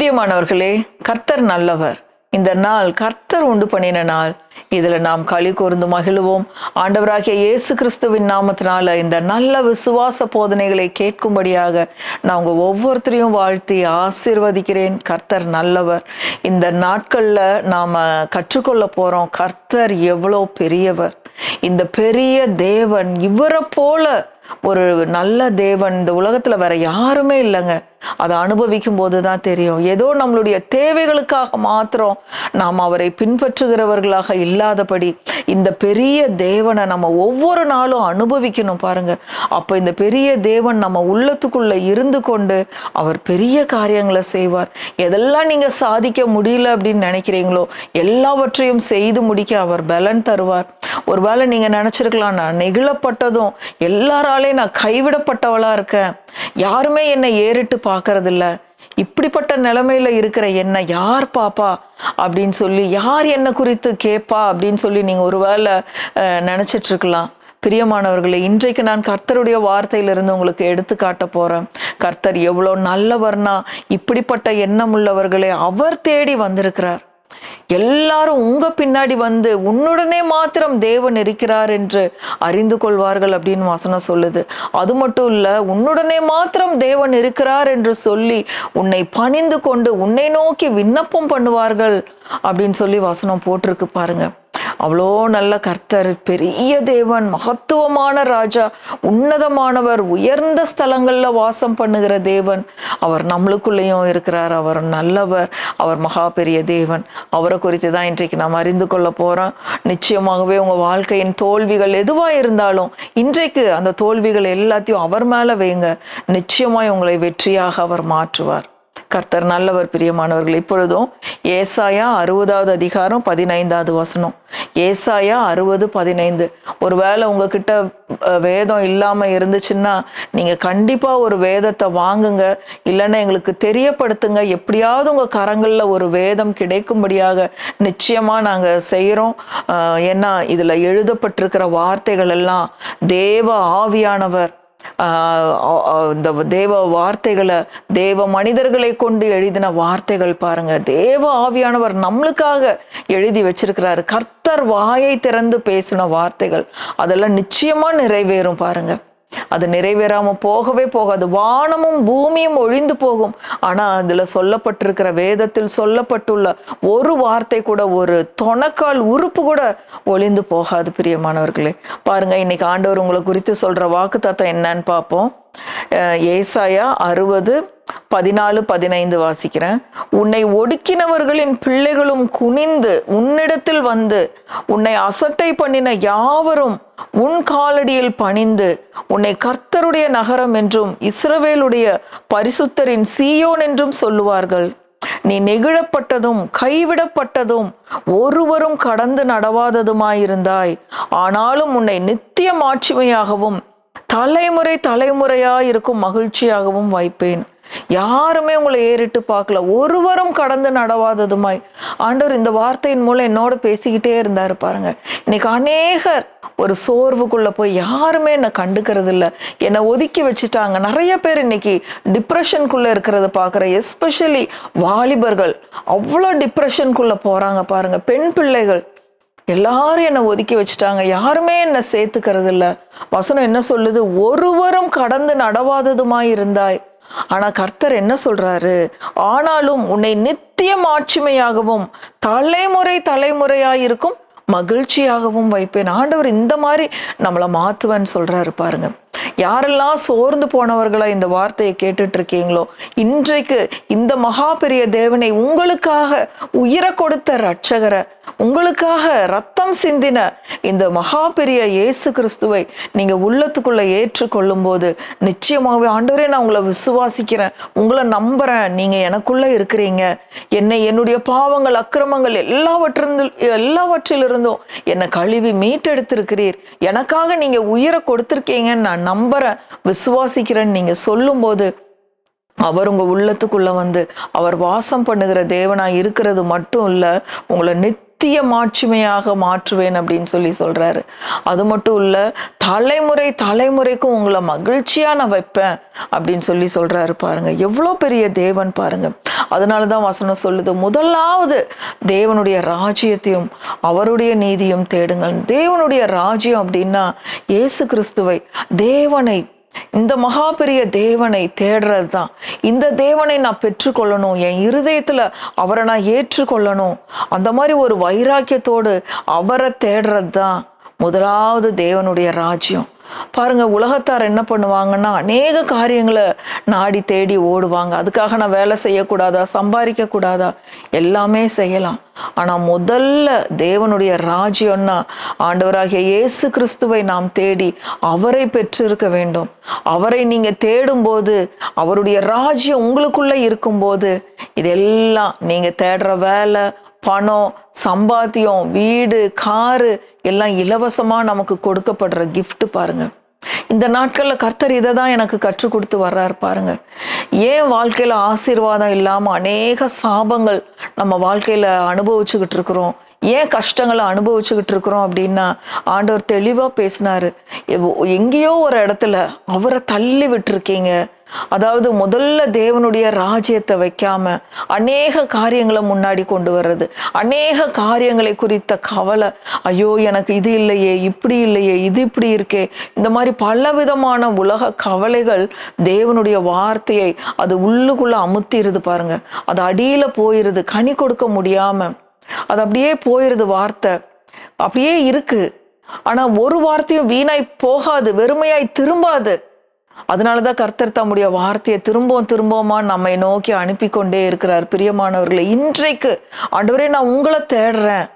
பிரியமானவர்களே, கர்த்தர் நல்லவர். இந்த நாள் கர்த்தர் உண்டு பண்ணின நாள். இதுல நாம் களி கூர்ந்து மகிழுவோம். ஆண்டவராகிய இயேசு கிறிஸ்துவின் நாமத்தினால இந்த நல்ல விசுவாச போதனைகளை கேட்கும்படியாக நான் உங்க ஒவ்வொருத்தரையும் வாழ்த்தி ஆசீர்வதிக்கிறேன். கர்த்தர் நல்லவர். இந்த நாட்கள்ல நாம கற்றுக்கொள்ள போறோம், கர்த்தர் எவ்வளோ பெரியவர். இந்த பெரிய தேவன், இவரை போல ஒரு நல்ல தேவன் இந்த உலகத்துல வேற யாருமே இல்லைங்க. அதை அனுபவிக்கும் போதுதான் தெரியும். ஏதோ நம்மளுடைய தேவைகளுக்காக மாத்திரம் நாம் அவரை பின்பற்றுகிறவர்களாக இல்லாதபடி இந்த பெரிய தேவனை நம்ம ஒவ்வொரு நாளும் அனுபவிக்கணும் பாருங்க. அப்ப இந்த பெரிய தேவன் நம்ம உள்ளத்துக்குள்ள இருந்து கொண்டு அவர் பெரிய காரியங்களை செய்வார். எதெல்லாம் நீங்க சாதிக்க முடியல அப்படின்னு நினைக்கிறீங்களோ எல்லாவற்றையும் செய்து முடிக்க அவர் பலன் தருவார். ஒருவேளை நீங்க நினைச்சிருக்கலாம், நான் நெகிழப்பட்டதும் எல்லாராலையும் நான் கைவிடப்பட்டவளா இருக்கேன், யாருமே என்னை ஏறிட்டு பார்க்கறது இல்ல, இப்படிப்பட்ட நிலைமையில இருக்கிற என்ன யார் பாப்பா அப்படின்னு சொல்லி, யார் என்ன குறித்து கேட்பா அப்படின்னு சொல்லி நீங்க ஒருவேளை நினைச்சிட்டு இருக்கலாம். பிரியமானவர்களே, இன்றைக்கு நான் கர்த்தருடைய வார்த்தையிலிருந்து உங்களுக்கு எடுத்து காட்ட போறேன். கர்த்தர் எவ்வளோ நல்லவர்னா, இப்படிப்பட்ட எண்ணம் உள்ளவர்களே அவர் தேடி வந்திருக்கிறார். எல்லாரும் உங்க பின்னாடி வந்து உன்னுடனே மாத்திரம் தேவன் இருக்கிறார் என்று அறிந்து கொள்வார்கள் அப்படின்னு வசனம் சொல்லுது. அது மட்டும் இல்ல, உன்னுடனே மாத்திரம் தேவன் இருக்கிறார் என்று சொல்லி உன்னை பணிந்து கொண்டு உன்னை நோக்கி விண்ணப்பம் பண்ணுவார்கள் அப்படின்னு சொல்லி வசனம் போட்டிருக்கு பாருங்க. அவ்வளோ நல்ல கர்த்தர், பெரிய தேவன், மகத்துவமான ராஜா, உன்னதமானவர், உயர்ந்த ஸ்தலங்கள்ல வாசம் பண்ணுகிற தேவன். அவர் நம்மளுக்குள்ளேயும் இருக்கிறார். அவர் நல்லவர், அவர் மகா பெரிய தேவன். அவரை குறித்து தான் இன்றைக்கு நாம் அறிந்து கொள்ள போறோம். நிச்சயமாகவே உங்க வாழ்க்கையின் தோல்விகள் எதுவா இருந்தாலும் இன்றைக்கு அந்த தோல்விகள் எல்லாத்தையும் அவர் மேல வைங்க. நிச்சயமாய் உங்களை வெற்றியாக அவர் மாற்றுவார். கர்த்தர் நல்லவர். பிரியமானவர்கள், இப்பொழுதும் ஏசாயா 60வது அதிகாரம் 15வது வசனம். ஏசாயா 60:15. ஒருவேளை உங்ககிட்ட வேதம் இல்லாம இருந்துச்சுன்னா நீங்க கண்டிப்பா ஒரு வேதத்தை வாங்குங்க, இல்லைன்னா எங்களுக்கு தெரியப்படுத்துங்க. எப்படியாவது உங்க கரங்கள்ல ஒரு வேதம் கிடைக்கும்படியாக நிச்சயமா நாங்க செய்யறோம். ஏன்னா இதுல எழுதப்பட்டிருக்கிற வார்த்தைகள் எல்லாம் தேவ ஆவியானவர் இந்த தேவ வார்த்தைகளை, தேவ மனிதர்களை கொண்டு எழுதின வார்த்தைகள் பாருங்க. தேவ ஆவியானவர் நம்மளுக்காக எழுதி வச்சிருக்கிறாரு. கர்த்தர் வாயை திறந்து பேசின வார்த்தைகள் அதெல்லாம் நிச்சயமா நிறைவேறும் பாருங்க. அது நிறைவேறாம போகவே போகாது. வானமும் பூமியும் ஒழிந்து போகும், ஆனா அதுல சொல்லப்பட்டிருக்கிற, வேதத்தில் சொல்லப்பட்டுள்ள ஒரு வார்த்தை கூட, ஒரு தொணக்கால் உறுப்பு கூட ஒழிந்து போகாது. பிரியமானவர்களே, பாருங்க, இன்னைக்கு ஆண்டவர் உங்களை குறித்து சொல்ற வாக்குத்தத்தம் என்னன்னு பார்ப்போம். ஏசாயா 60:14-15 வாசிக்கிறேன். உன்னை ஒடுக்கினவர்களின் பிள்ளைகளும் குனிந்து உன்னிடத்தில் வந்து உன்னை அசட்டை பண்ணின யாவரும் உன் காலடியில் பணிந்து உன்னை கர்த்தருடைய நகரம் என்றும் இஸ்ரவேலுடைய பரிசுத்தரின் சீயோன் என்றும் சொல்லுவார்கள். நீ நெகிழப்பட்டதும் கைவிடப்பட்டதும் ஒருவரும் கடந்து நடவாததுமாயிருந்தாய். ஆனாலும் உன்னை நித்திய மாட்சிமையாகவும் தலைமுறை தலைமுறையா இருக்கும் மகிழ்ச்சியாகவும் வைப்பேன். யாருமே உங்களை ஏறிட்டு பார்க்கல, ஒருவரும் கடந்து நடவாததுமாய். ஆண்டவர் இந்த வார்த்தையின் மூலம் என்னோட பேசிக்கிட்டே இருந்தாரு பாருங்க. இன்னைக்கு அநேகர் ஒரு சோர்வுக்குள்ள போய் யாருமே என்னை கண்டுக்கிறது இல்லை, என்னை ஒதுக்கி வச்சுட்டாங்க. நிறைய பேர் இன்னைக்கு டிப்ரெஷனுக்குள்ள இருக்கிறத பாக்குறேன். எஸ்பெஷலி வாலிபர்கள் அவ்வளோ டிப்ரெஷனுக்குள்ள போறாங்க பாருங்க. பெண் பிள்ளைகள் எல்லாரும் என்னை ஒதுக்கி வச்சுட்டாங்க, யாருமே என்னை சேர்த்துக்கிறது இல்லை. வசனம் என்ன சொல்லுது? ஒருவரும் கடந்து நடவாததுமாய் இருந்தாய். ஆனா கர்த்தர் என்ன சொல்றாரு? ஆனாலும் உன்னை நித்திய மாட்சிமையாகவும் தலைமுறை தலைமுறையாயிருக்கும் மகிழ்ச்சியாகவும் வைப்பேன். ஆண்டவர் இந்த மாதிரி நம்மளை மாத்துவேன்னு சொல்றாரு பாருங்க. யாரெல்லாம் சோர்ந்து போனவர்களா இந்த வார்த்தையை கேட்டுட்டு இருக்கீங்களோ, இன்றைக்கு இந்த மகா பெரிய தேவனை, உங்களுக்காக உயிரை கொடுத்த இரட்சகரை, உங்களுக்காக ரத்தம் சிந்தின இந்த மகா பெரிய இயேசு கிறிஸ்துவை நீங்க உள்ளத்துக்குள்ள ஏற்றுக்கொள்ளும் போது நிச்சயமாகவே, ஆண்டவரே நான் உங்களை விசுவாசிக்கிறேன், உங்களை நம்புறேன், நீங்க எனக்குள்ள இருக்கிறீங்க, என்னை என்னுடைய பாவங்கள் அக்கிரமங்கள் எல்லாவற்றிலிருந்தும் என்னை கழுவி மீட்டெடுத்திருக்கிறீர், எனக்காக நீங்க உயிரை கொடுத்திருக்கீங்கன்னு நான் நம்புறேன், விசுவாசிக்கிறேன்னு நீங்க சொல்லும் போது அவர் உங்க உள்ளத்துக்குள்ள வந்து அவர் வாசம் பண்ணுகிற தேவனா இருக்கிறது மட்டும் இல்ல, உங்களை நித்திய மாட்சிமையாக மாற்றுவேன் அப்படின்னு சொல்றாரு. அது மட்டும் இல்ல, தலைமுறை தலைமுறைக்கும் உங்களை மகிழ்ச்சியா நான் வைப்பேன் அப்படின்னு சொல்றாரு. பாருங்க எவ்வளோ பெரிய தேவன் பாருங்க. அதனாலதான் வசனம் சொல்லுது, முதலாவது தேவனுடைய ராஜ்யத்தையும் அவருடைய நீதியும் தேடுங்கள். தேவனுடைய ராஜ்யம் அப்படின்னா இயேசு கிறிஸ்துவை, தேவனை, இந்த மகா பெரிய தேவனை தேடுறது தான். இந்த தேவனை நான் பெற்றுக்கொள்ளணும், என் இருதயத்துல அவரை நான் ஏற்றுக்கொள்ளணும், அந்த மாதிரி ஒரு வைராக்கியத்தோடு அவரை தேடுறது தான் முதலாவது தேவனுடைய ராஜ்யம். பாருங்க, உலகத்தார் என்ன பண்ணுவாங்கன்னா அநேக காரியங்களை நாடி தேடி ஓடுவாங்க. அதுக்காக நான் வேலை செய்யக்கூடாதா, சம்பாதிக்க கூடாதா? எல்லாமே செய்யலாம். ஆனா முதல்ல தேவனுடைய ராஜ்யம்னா ஆண்டவராகிய இயேசு கிறிஸ்துவை நாம் தேடி அவரை பெற்றிருக்க வேண்டும். அவரை நீங்க தேடும்போது, அவருடைய ராஜ்யம் உங்களுக்குள்ள இருக்கும்போது, இதெல்லாம் நீங்க தேடுற வேலை, பணம், சம்பாத்தியம், வீடு, காரு எல்லாம் இலவசமா நமக்கு கொடுக்கப்படுற கிஃப்ட். பாருங்க, இந்த நாட்கள்ல கர்த்தர் இதை தான் எனக்கு கற்றுக் கொடுத்து வர்றாரு. பாருங்க, ஏன் வாழ்க்கையில ஆசீர்வாதம் இல்லாம அநேக சாபங்கள் நம்ம வாழ்க்கையில அனுபவிச்சுக்கிட்டு இருக்கிறோம், ஏன் கஷ்டங்களை அனுபவிச்சுக்கிட்டு இருக்கிறோம் அப்படின்னா, ஆண்டவர் தெளிவா பேசினாரு. எங்கேயோ ஒரு இடத்துல அவரை தள்ளி விட்டுருக்கீங்க. அதாவது முதல்ல தேவனுடைய ராஜ்யத்தை வைக்காம அநேக காரியங்களை முன்னாடி கொண்டு வர்றது, அநேக காரியங்களை குறித்த கவலை, ஐயோ எனக்கு இது இல்லையே, இப்படி இல்லையே, இது இப்படி இருக்கே, இந்த மாதிரி பலவிதமான உலக கவலைகள் தேவனுடைய வார்த்தையை அது உள்ளுக்குள்ள அமுத்திருது. பாருங்க, அது அடியில போயிருது, கனி கொடுக்க முடியாம அது அப்படியே போயிருது. வார்த்தை அப்படியே இருக்கு, ஆனா ஒரு வார்த்தையும் வீணாய் போகாது, வெறுமையாய் திரும்பாது. அதனாலதான் கர்த்தர் தம்முடைய வார்த்தையை திரும்பவுமா நம்மை நோக்கி அனுப்பி கொண்டே இருக்கிறார். பிரியமானவர்களே, இன்றைக்கு ஆண்டவரே நான் உங்களை தேடுறேன்,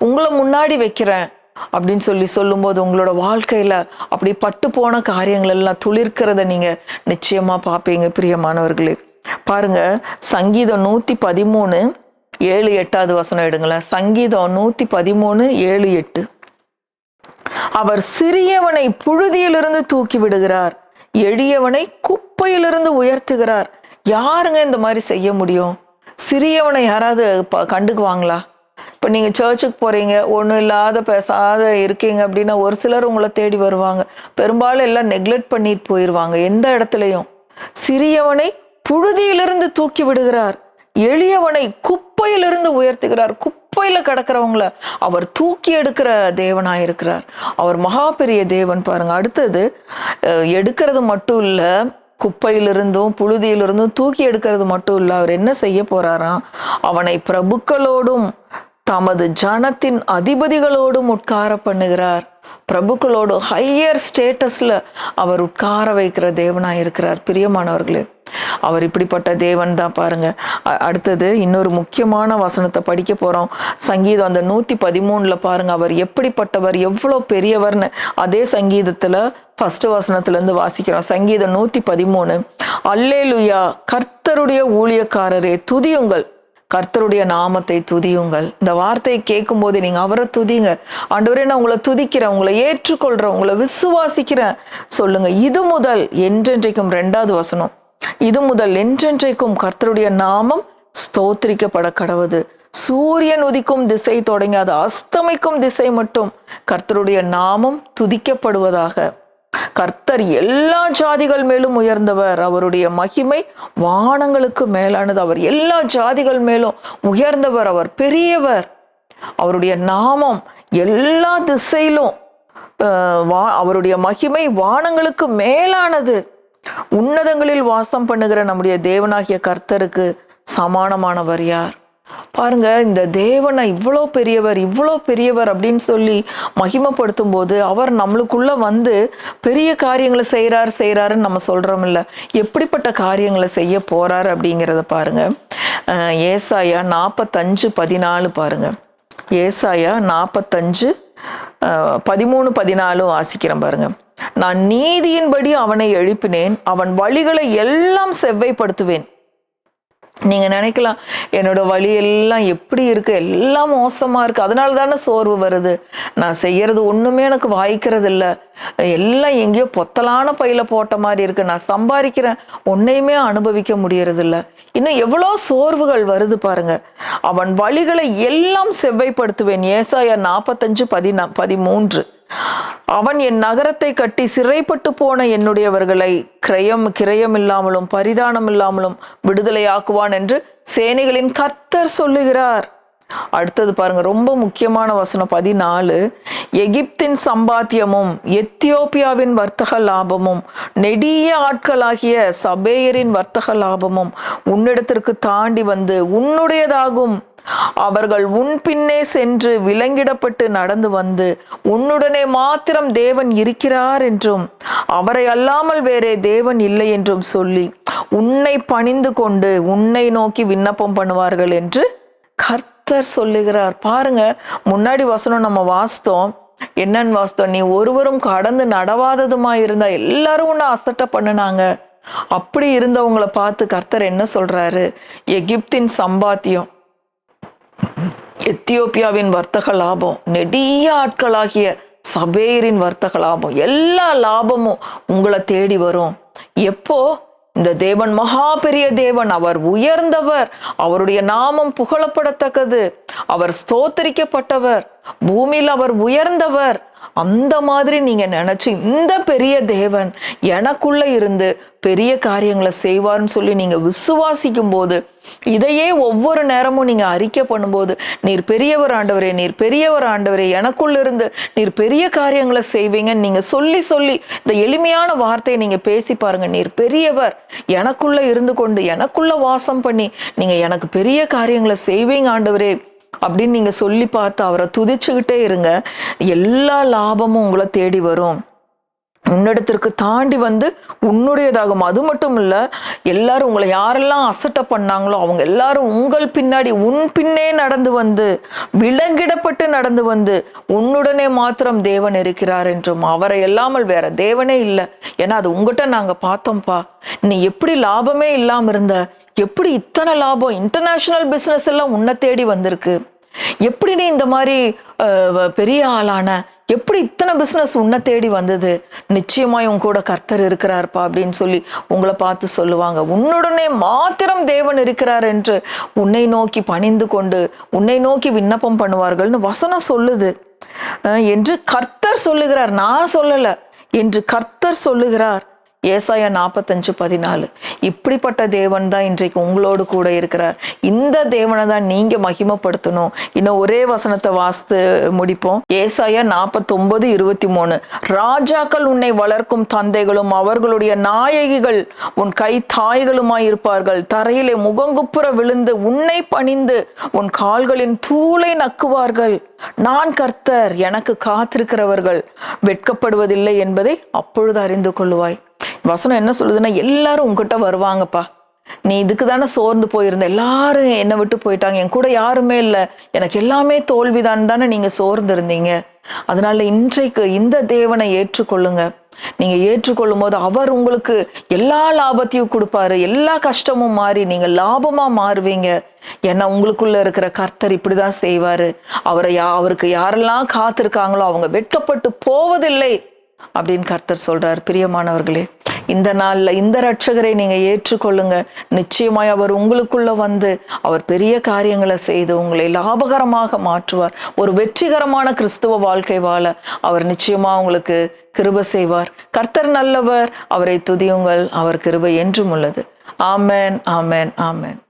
உங்களை முன்னாடி வைக்கிறேன் அப்படின்னு சொல்லும்போது உங்களோட வாழ்க்கையில அப்படி பட்டு போன காரியங்கள் எல்லாம் துளிர்க்கிறத நீங்க நிச்சயமா பார்ப்பீங்க. பிரியமானவர்களே, பாருங்க, சங்கீதம் 113:7-8 வசனம் எடுங்களேன். சங்கீதம் 113:7-8. அவர் சிறியவனை புழுதியிலிருந்து தூக்கி விடுகிறார், எளியவனை குப்பையிலிருந்து உயர்த்துகிறார். யாருங்க இந்த மாதிரி செய்ய முடியும்? சிறியவனை யாராவது கண்டுக்குவாங்களா? இப்போ நீங்க சர்ச்சுக்கு போறீங்க, ஒன்றும் இல்லாத பேசாத இருக்கீங்க அப்படின்னா ஒரு சிலர் உங்களை தேடி வருவாங்க. பெரும்பாலும் எல்லாம் நெக்லெக்ட் பண்ணிட்டு போயிடுவாங்க. எந்த இடத்துலையும் சிறியவனை புழுதியிலிருந்து தூக்கி விடுகிறார், எளியவனை குப்பையிலிருந்து உயர்த்துகிறார். குப்பையில கிடக்கிறவங்கள அவர் தூக்கி எடுக்கிற தேவனாயிருக்கிறார். அவர் மகா பெரிய தேவன். பாருங்க, அடுத்தது எடுக்கிறது மட்டும் இல்ல, குப்பையிலிருந்தும் புழுதியிலிருந்தும் தூக்கி எடுக்கிறது மட்டும் இல்ல, அவர் என்ன செய்ய போறாராம், அவனை பிரபுக்களோடும் தமது ஜனத்தின் அதிபதிகளோடும் உட்கார பண்ணுகிறார். பிரபுக்களோடு ஹையர் ஸ்டேட்டஸ்ல அவர் உட்கார வைக்கிற தேவனாயிருக்கிறார். பிரியமானவர்களே, அவர் இப்படிப்பட்ட தேவன் தான். பாருங்க, அடுத்தது இன்னொரு முக்கியமான வசனத்தை படிக்க போறோம். சங்கீதம் அந்த 113 பாருங்க, அவர் எப்படிப்பட்டவர், எவ்வளோ பெரியவர்னு அதே சங்கீதத்துல 1 வசனத்துல இருந்து வாசிக்கிறோம். சங்கீதம் 113. அல்லேலுயா, கர்த்தருடைய ஊழியக்காரரே துதியுங்கள், கர்த்தருடைய நாமத்தை துதியுங்கள். இந்த வார்த்தையை கேட்கும் போது நீங்க அவரை துதிங்க. ஆண்டவரே நான் உங்களை துதிக்கிறேன், உங்களை ஏற்றுக்கொள்றேன், உங்களை விசுவாசிக்கிறேன் சொல்லுங்க. இது முதல் என்றென்றைக்கும், 2வது வசனம், இது முதல் என்றென்றைக்கும் கர்த்தருடைய நாமம் ஸ்தோத்திரிக்கப்பட கடவது. சூரியன் உதிக்கும் திசை தொடங்கி அது அஸ்தமிக்கும் திசை மட்டும் கர்த்தருடைய நாமம் துதிக்கப்படுவதாக. கர்த்தர் எல்லா ஜாதிகள் மேலும் உயர்ந்தவர், அவருடைய மகிமை வானங்களுக்கு மேலானது. அவர் எல்லா ஜாதிகள் மேலும் உயர்ந்தவர், அவர் பெரியவர். அவருடைய நாமம் எல்லா திசையிலும், அவருடைய மகிமை வானங்களுக்கு மேலானது. உன்னதங்களில் வாசம் பண்ணுகிற நம்முடைய தேவனாகிய கர்த்தருக்கு சமானமானவர் யார்? பாருங்க, இந்த தேவனை இவ்வளோ பெரியவர் அப்படின்னு சொல்லி மகிமைப்படுத்தும் போது அவர் நம்மளுக்குள்ள வந்து பெரிய காரியங்களை செய்யறாருன்னு நம்ம சொல்றோம் இல்ல, எப்படிப்பட்ட காரியங்களை செய்ய போறாரு அப்படிங்கிறத பாருங்க. ஏசாயா 45:14 பாருங்க. ஏசாயா 45:13-14 வாசிக்கிறேன் பாருங்க. நான் நீதியின்படி அவனை எழுப்பினேன், அவன் வழிகளை எல்லாம் செவ்வைப்படுத்துவேன். நீங்க நினைக்கலாம், என்னோட வழி எல்லாம் எப்படி இருக்கு, எல்லாம் மோசமா இருக்கு, அதனால தானே சோர்வு வருது, நான் செய்யறது ஒண்ணுமே எனக்கு வாய்க்கிறது இல்லை, எல்லாம் எங்கேயோ பொத்தலான பையில போட்ட மாதிரி இருக்கு, நான் சம்பாதிக்கிறேன் ஒன்னையுமே அனுபவிக்க முடியறது இல்லை. இன்னும் எவ்வளோ சோர்வுகள் வருது பாருங்க. அவன் வழிகளை எல்லாம் செவ்வைப்படுத்துவேன். ஏசாயா 45:13. அவன் என் நகரத்தை கட்டி சிறைப்பட்டு போன என்னுடையவர்களை கிரயம் இல்லாமலும் பரிதானம் இல்லாமலும் விடுதலையாக்குவான் என்று சேனைகளின் கர்த்தர் சொல்லுகிறார். அடுத்தது பாருங்க, ரொம்ப முக்கியமான வசனம் 14. எகிப்தின் சம்பாத்தியமும் எத்தியோப்பியாவின் வர்த்தக லாபமும் நெடிய ஆட்களாகிய சபேயரின் வர்த்தக லாபமும் உன்னிடத்திற்கு தாண்டி வந்து உன்னுடையதாகும். அவர்கள் உன் பின்னே சென்று விலங்கிடப்பட்டு நடந்து வந்து உன்னுடனே மாத்திரம் தேவன் இருக்கிறார் என்றும் அவரை அல்லாமல் வேறே தேவன் இல்லை என்றும் சொல்லி உன்னை பணிந்து கொண்டு உன்னை நோக்கி விண்ணப்பம் பண்ணுவார்கள் என்று கர்த்தர் சொல்லுகிறார். பாருங்க, முன்னாடி வசனம் நம்ம வாஸ்தோம். என்னன்னு வாஸ்தோம்? நீ ஒருவரும் கடந்து நடவாததுமா இருந்தா எல்லாரும் உன்னை அசட்டை பண்ணினாங்க. அப்படி இருந்தவங்களை பார்த்து கர்த்தர் என்ன சொல்றாரு? எகிப்தின் சம்பாத்தியம், எத்தியோப்பியாவின் வர்த்தக லாபம், நெடிய ஆட்களாகிய சபேரின் வர்த்தக லாபம், எல்லா லாபமும் உங்களை தேடி வரும். எப்போ? இந்த தேவன் மகா பெரிய தேவன், அவர் உயர்ந்தவர், அவருடைய நாமம் புகழப்படத்தக்கது, அவர் ஸ்தோத்தரிக்கப்பட்டவர், பூமியில் அவர் உயர்ந்தவர். அந்த மாதிரி நீங்க நினைச்சு இந்த பெரிய தேவன் எனக்குள்ள இருந்து பெரிய காரியங்களை செய்வார்னு சொல்லி நீங்க விசுவாசிக்கும் போது, இதையே ஒவ்வொரு நேரமும் நீங்க அறிக்கை பண்ணும்போது, நீர் பெரியவர் ஆண்டவரே, நீர் பெரியவர் ஆண்டவரே, எனக்குள்ள இருந்து நீர் பெரிய காரியங்களை செய்வீங்கன்னு நீங்க சொல்லி சொல்லி இந்த எளிமையான வார்த்தையை நீங்க பேசி பாருங்க. நீர் பெரியவர், எனக்குள்ள இருந்து கொண்டு எனக்குள்ள வாசம் பண்ணி நீங்க எனக்கு பெரிய காரியங்களை செய்வீங்க ஆண்டவரே அப்படின்னு நீங்க சொல்லி பார்த்து அவரை துதிச்சுக்கிட்டே இருங்க. எல்லா லாபமும் உங்களை தேடி வரும். உன்னிடத்திற்கு தாண்டி வந்து உன்னுடையதாகும். அது மட்டும் இல்ல, எல்லாரும் உங்களை யாரெல்லாம் அசட்டை பண்ணாங்களோ அவங்க எல்லாரும் உங்கள் பின்னாடி உன் பின்னே நடந்து வந்து விலங்கிடப்பட்டு நடந்து வந்து உன்னுடனே மாத்திரம் தேவன் இருக்கிறார் என்றும் அவரை எல்லாமல் வேற தேவனே இல்லை. ஏன்னா அது உங்ககிட்ட நாங்க பார்த்தோம்ப்பா, நீ எப்படி லாபமே இல்லாம இருந்த, எப்படி இத்தனை லாபம், இன்டர்நேஷனல் பிசினஸ் எல்லாம் உன்னை தேடி வந்திருக்கு, எப்படி நீ இந்த மாதிரி பெரிய ஆளான, எப்படி இத்தனை பிசினஸ் உன்னை தேடி வந்தது, நிச்சயமாய் உன் கூட கர்த்தர் இருக்கிறார்ப்பா அப்படின்னு சொல்லி உங்களை பார்த்து சொல்லுவாங்க. உன்னுடனே மாத்திரம் தேவன் இருக்கிறார் என்று உன்னை நோக்கி பணிந்து கொண்டு உன்னை நோக்கி விண்ணப்பம் பண்ணுவார்கள்னு வசனம் சொல்லுது என்று கர்த்தர் சொல்லுகிறார். நான் சொல்லல, என்று கர்த்தர் சொல்லுகிறார். ஏசாயா 45:14. இப்படிப்பட்ட தேவன் தான் இன்றைக்கு உங்களோடு கூட இருக்கிறார். இந்த தேவனை தான் நீங்க மகிமைப்படுத்தணும். இன்னும் ஒரே வசனத்தை வாசித்து முடிப்போம். ஏசாயா 49:23. ராஜாக்கள் உன்னை வளர்க்கும் தந்தைகளும் அவர்களுடைய நாயகிகள் உன் கை தாய்களுமாயிருப்பார்கள். தரையிலே முகங்குப்புற விழுந்து உன்னை பணிந்து உன் கால்களின் தூளை நக்குவார்கள். நான் கர்த்தர், எனக்கு காத்திருக்கிறவர்கள் வெட்கப்படுவதில்லை என்பதை அப்பொழுது அறிந்து கொள்ளுவாய். வசனம் என்ன சொல்லுதுன்னா, எல்லாரும் உங்ககிட்ட வருவாங்கப்பா, நீ இதுக்கு தானே சோர்ந்து போயிருந்த, எல்லாரும் என்னை விட்டு போயிட்டாங்க, என் கூட யாருமே இல்லை, எனக்கு எல்லாமே தோல்விதான் தானே நீங்க சோர்ந்து இருந்தீங்க. அதனால இன்றைக்கு இந்த தேவனை ஏற்றுக்கொள்ளுங்க. நீங்க ஏற்றுக்கொள்ளும் போது அவர் உங்களுக்கு எல்லா லாபத்தையும் கொடுப்பாரு. எல்லா கஷ்டமும் மாறி நீங்க லாபமா மாறுவீங்க. ஏன்னா உங்களுக்குள்ள இருக்கிற கர்த்தர் இப்படிதான் செய்வாரு. அவருக்கு யாரெல்லாம் காத்திருக்காங்களோ அவங்க வெட்கப்பட்டு போவதில்லை அப்படின்னு கர்த்தர் சொல்றார். பிரியமானவர்களே, இந்த நாள்ல இந்த ரட்சகரை நீங்க ஏற்றுக்கொள்ளுங்க. நிச்சயமாய் அவர் உங்களுக்குள்ள வந்து அவர் பெரிய காரியங்களை செய்து உங்களை லாபகரமாக மாற்றுவார். ஒரு வெற்றிகரமான கிறிஸ்துவ வாழ்க்கை வாழ அவர் நிச்சயமா உங்களுக்கு கிருபை செய்வார். கர்த்தர் நல்லவர், அவரை துதியுங்கள், அவர் கிருபை என்றும் உள்ளது. ஆமென், ஆமென், ஆமென்.